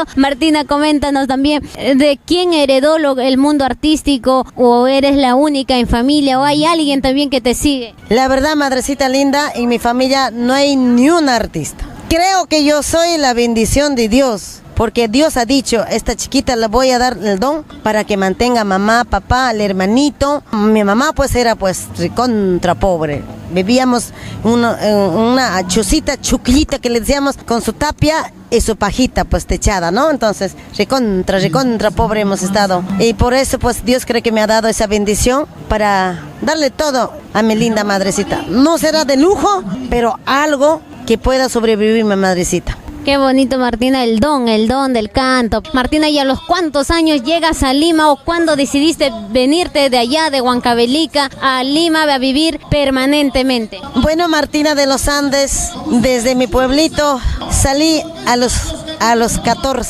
cierto. Martina, coméntanos también, ¿de quién heredó el mundo artístico? ¿O eres la única en familia? ¿O hay alguien también que te sigue? La verdad, madrecita linda, en mi familia no hay ni un artista. Creo que yo soy la bendición de Dios. Porque Dios ha dicho, esta chiquita le voy a dar el don para que mantenga a mamá, papá, al hermanito. Mi mamá pues era pues recontra pobre. Vivíamos una chocita chuquillita que le decíamos con su tapia y su pajita pues techada, ¿no? Entonces recontra pobre hemos estado. Y por eso pues Dios cree que me ha dado esa bendición para darle todo a mi linda madrecita. No será de lujo, pero algo que pueda sobrevivir mi madrecita. Qué bonito, Martina, el don del canto. Martina, ¿y a los cuántos años llegas a Lima o cuándo decidiste venirte de allá, de Huancavelica, a Lima a vivir permanentemente? Bueno, Martina de los Andes, desde mi pueblito salí a los 14.